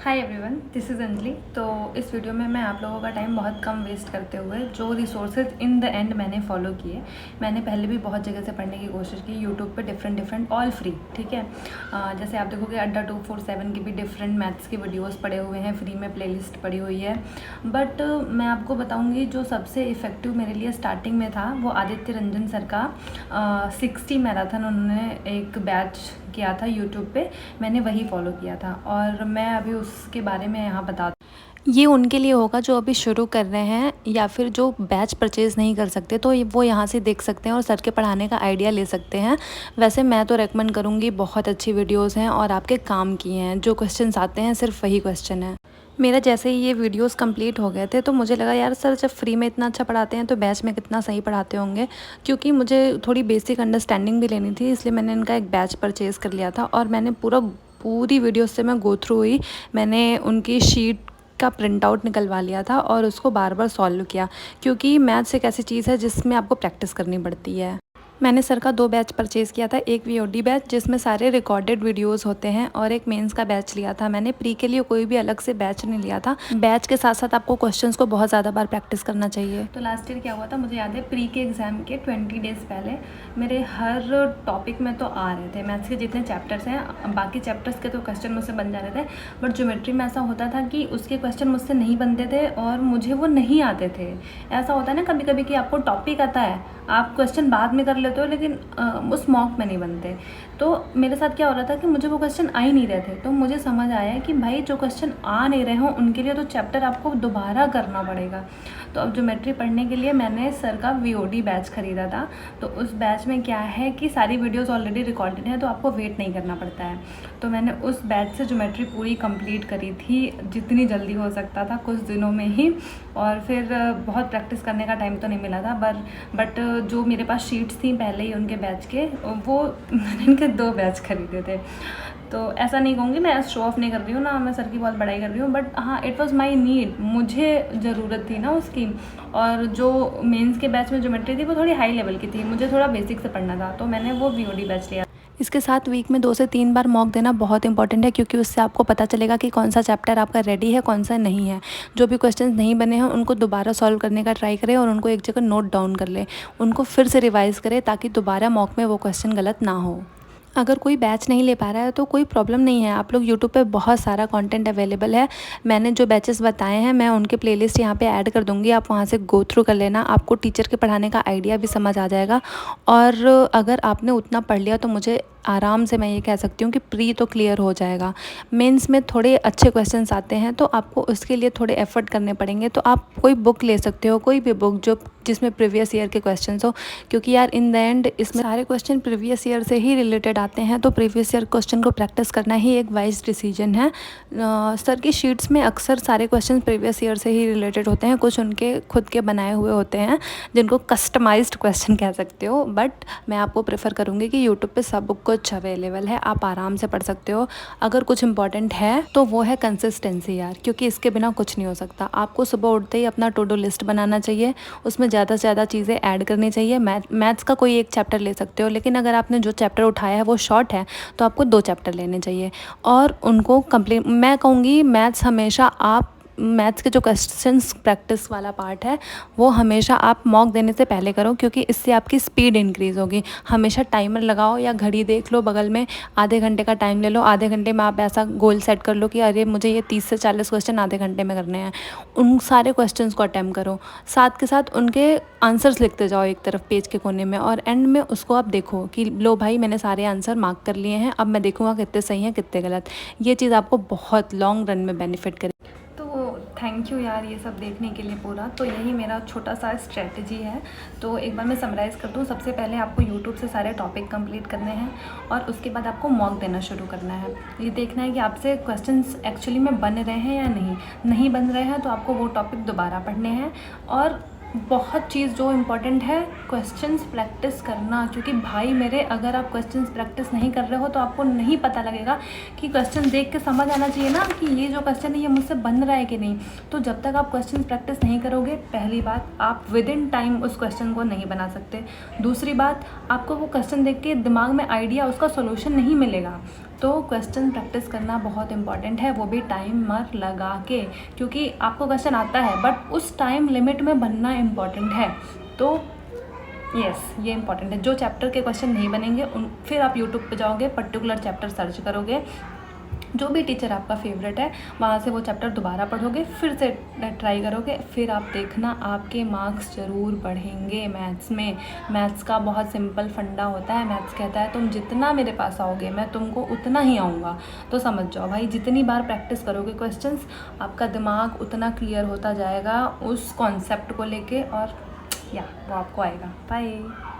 Hi everyone, this is Anjali. तो इस video में मैं आप लोगों का टाइम बहुत कम वेस्ट करते हुए जो रिसोर्सेज इन द एंड मैंने फॉलो किए। मैंने पहले भी बहुत जगह से पढ़ने की कोशिश की, यूट्यूब पे डिफरेंट ऑल फ्री, ठीक है। जैसे आप देखोगे अड्डा 247 की भी डिफरेंट मैथ्स की वीडियोस पड़े हुए हैं, फ्री में प्लेलिस्ट पड़ी हुई है। बट मैं आपको बताऊँगी जो सबसे इफ़ेक्टिव मेरे लिए स्टार्टिंग में था वो आदित्य रंजन सर का 60 मैराथन उन्होंने एक बैच किया था यूट्यूब पे, मैंने वही फॉलो किया था और मैं अभी उसके बारे में यहाँ बता। ये उनके लिए होगा जो अभी शुरू कर रहे हैं या फिर जो बैच परचेज़ नहीं कर सकते, तो वो यहाँ से देख सकते हैं और सर के पढ़ाने का आइडिया ले सकते हैं। वैसे मैं तो रेकमेंड करूँगी, बहुत अच्छी वीडियोस हैं और आपके काम की हैं। जो क्वेश्चंस आते हैं सिर्फ वही क्वेश्चन है। मेरा जैसे ही ये वीडियोस कंप्लीट हो गए थे तो मुझे लगा यार सर जब फ्री में इतना अच्छा पढ़ाते हैं तो बैच में कितना सही पढ़ाते होंगे, क्योंकि मुझे थोड़ी बेसिक अंडरस्टैंडिंग भी लेनी थी, इसलिए मैंने इनका एक बैच परचेज़ कर लिया था। और मैंने पूरी वीडियो से मैं गो थ्रू हुई, मैंने उनकी शीट का प्रिंट आउट निकलवा लिया था और उसको बार बार सॉल्व किया, क्योंकि मैथ्स एक ऐसी चीज़ है जिसमें आपको प्रैक्टिस करनी पड़ती है। मैंने सर का 2 बैच परचेज़ किया था, एक वीओडी बैच जिसमें सारे रिकॉर्डेड वीडियोस होते हैं और एक मेंस का बैच लिया था। मैंने प्री के लिए कोई भी अलग से बैच नहीं लिया था। बैच के साथ साथ आपको क्वेश्चंस को बहुत ज़्यादा बार प्रैक्टिस करना चाहिए। तो लास्ट ईयर क्या हुआ था मुझे याद है, प्री के एग्ज़ाम के 20 डेज़ पहले मेरे हर टॉपिक में तो आ रहे थे मैथ्स के जितने चैप्टर्स हैं, बाकी चैप्टर्स के तो क्वेश्चन मुझसे बन जा रहे थे, बट ज्योमेट्री में ऐसा होता था कि उसके क्वेश्चन मुझसे नहीं बनते थे और मुझे वो नहीं आते थे। ऐसा होता है ना कभी कभी कि आपको टॉपिक आता है, आप क्वेश्चन बाद में कर लेते हो, लेकिन उस मॉक में नहीं बनते। तो मेरे साथ क्या हो रहा था कि मुझे वो क्वेश्चन आ ही नहीं रहे थे। तो मुझे समझ आया कि भाई जो क्वेश्चन आ नहीं रहे हों उनके लिए तो चैप्टर आपको दोबारा करना पड़ेगा। तो अब ज्योमेट्री पढ़ने के लिए मैंने सर का वीओडी बैच ख़रीदा था। तो उस बैच में क्या है कि सारी वीडियोस ऑलरेडी रिकॉर्डेड हैं, तो आपको वेट नहीं करना पड़ता है। तो मैंने उस बैच से ज्योमेट्री पूरी कंप्लीट करी थी जितनी जल्दी हो सकता था, कुछ दिनों में ही। और फिर बहुत प्रैक्टिस करने का टाइम तो नहीं मिला था, बट जो मेरे पास शीट्स थी पहले ही उनके बैच के, वो मैंने इनके 2 बैच खरीदे थे। तो ऐसा नहीं कहूँगी, मैं शो ऑफ नहीं कर रही हूँ ना, मैं सर की बहुत बड़ाई कर रही हूँ, बट हाँ इट वाज माय नीड, मुझे ज़रूरत थी ना उसकी। और जो मेंस के बैच में ज्योमेट्री थी वो थोड़ी हाई लेवल की थी, मुझे थोड़ा बेसिक से पढ़ना था, तो मैंने वो वीओडी बैच लिया। इसके साथ वीक में 2 से 3 बार मॉक देना बहुत इंपॉर्टेंट है, क्योंकि उससे आपको पता चलेगा कि कौन सा चैप्टर आपका रेडी है, कौन सा नहीं है। जो भी क्वेश्चंस नहीं बने हैं उनको दोबारा सॉल्व करने का ट्राई करें और उनको एक जगह नोट डाउन कर लें, उनको फिर से रिवाइज़ करें ताकि दोबारा मॉक में वो क्वेश्चन गलत ना हो। अगर कोई बैच नहीं ले पा रहा है तो कोई प्रॉब्लम नहीं है, आप लोग यूट्यूब पे बहुत सारा कंटेंट अवेलेबल है। मैंने जो बैचेस बताए हैं मैं उनके प्लेलिस्ट यहाँ पे ऐड कर दूँगी, आप वहाँ से गो थ्रू कर लेना, आपको टीचर के पढ़ाने का आइडिया भी समझ आ जाएगा। और अगर आपने उतना पढ़ लिया तो मुझे आराम से मैं ये कह सकती हूँ कि प्री तो क्लियर हो जाएगा। मेंस में थोड़े अच्छे क्वेश्चंस आते हैं तो आपको उसके लिए थोड़े एफर्ट करने पड़ेंगे, तो आप कोई बुक ले सकते हो, कोई भी बुक जो जिसमें प्रीवियस ईयर के क्वेश्चंस हो, क्योंकि यार इन द एंड इसमें सारे क्वेश्चन प्रीवियस ईयर से ही रिलेटेड आते हैं। तो प्रीवियस ईयर क्वेश्चन को प्रैक्टिस करना ही एक वाइज डिसीजन है। सर की शीट्स में अक्सर सारे क्वेश्चन प्रीवियस ईयर से ही रिलेटेड होते हैं, कुछ उनके खुद के बनाए हुए होते हैं जिनको कस्टमाइज्ड क्वेश्चन कह सकते हो, बट मैं आपको प्रेफर करूँगी कि यूट्यूब पे सब कुछ अवेलेबल है, आप आराम से पढ़ सकते हो। अगर कुछ इंपॉर्टेंट है तो वो है कंसिस्टेंसी यार, क्योंकि इसके बिना कुछ नहीं हो सकता। आपको सुबह उठते ही अपना टू डू लिस्ट बनाना चाहिए, उसमें ज़्यादा से ज़्यादा चीज़ें ऐड करनी चाहिए। मैथ्स का कोई एक चैप्टर ले सकते हो, लेकिन अगर आपने जो चैप्टर उठाया है वो शॉर्ट है तो आपको 2 चैप्टर लेने चाहिए और उनको कंप्लीट। मैं कहूँगी मैथ्स हमेशा आप मैथ्स के जो क्वेश्चंस प्रैक्टिस वाला पार्ट है वो हमेशा आप मॉक देने से पहले करो, क्योंकि इससे आपकी स्पीड इंक्रीज़ होगी। हमेशा टाइमर लगाओ या घड़ी देख लो बगल में, आधे घंटे का टाइम ले लो, आधे घंटे में आप ऐसा गोल सेट कर लो कि अरे मुझे ये 30 से 40 क्वेश्चन आधे घंटे में करने हैं। उन सारे क्वेश्चंस को अटैम्प्ट करो, साथ के साथ उनके आंसर्स लिखते जाओ एक तरफ पेज के कोने में, और एंड में उसको आप देखो कि लो भाई मैंने सारे आंसर मार्क कर लिए हैं, अब मैं देखूँगा कितने सही हैं कितने गलत। ये चीज़ आपको बहुत लॉन्ग रन में बेनिफिट करेगी। थैंक यू यार ये सब देखने के लिए पूरा। तो यही मेरा छोटा सा स्ट्रेटजी है। तो एक बार मैं समराइज़ कर दूँ, सबसे पहले आपको यूट्यूब से सारे टॉपिक कंप्लीट करने हैं और उसके बाद आपको मॉक देना शुरू करना है। ये देखना है कि आपसे क्वेश्चंस एक्चुअली में बन रहे हैं या नहीं बन रहे हैं, तो आपको वो टॉपिक दोबारा पढ़ने हैं। और बहुत चीज़ जो इम्पोर्टेंट है, क्वेश्चंस प्रैक्टिस करना, क्योंकि भाई मेरे अगर आप क्वेश्चंस प्रैक्टिस नहीं कर रहे हो तो आपको नहीं पता लगेगा कि क्वेश्चन देख के समझ आना चाहिए ना कि ये जो क्वेश्चन है ये मुझसे बन रहा है कि नहीं। तो जब तक आप क्वेश्चन प्रैक्टिस नहीं करोगे, पहली बात आप विद इन टाइम उस क्वेश्चन को नहीं बना सकते। दूसरी बात, आपको वो क्वेश्चन देख के दिमाग में आइडिया, उसका सोल्यूशन नहीं मिलेगा। तो क्वेश्चन प्रैक्टिस करना बहुत इंपॉर्टेंट है, वो भी टाइमर लगा के, क्योंकि आपको क्वेश्चन आता है बट उस टाइम लिमिट में बनना इम्पॉर्टेंट है। तो यस, ये इंपॉर्टेंट है। जो चैप्टर के क्वेश्चन नहीं बनेंगे उन फिर आप यूट्यूब पे जाओगे, पर्टिकुलर चैप्टर सर्च करोगे, जो भी टीचर आपका फेवरेट है वहाँ से वो चैप्टर दोबारा पढ़ोगे, फिर से ट्राई करोगे, फिर आप देखना आपके मार्क्स ज़रूर बढ़ेंगे मैथ्स में। मैथ्स का बहुत सिंपल फंडा होता है, मैथ्स कहता है तुम जितना मेरे पास आओगे मैं तुमको उतना ही आऊँगा। तो समझ जाओ भाई, जितनी बार प्रैक्टिस करोगे क्वेश्चंस, आपका दिमाग उतना क्लियर होता जाएगा उस कॉन्सेप्ट को लेके, और या वो आपको आएगा। बाय।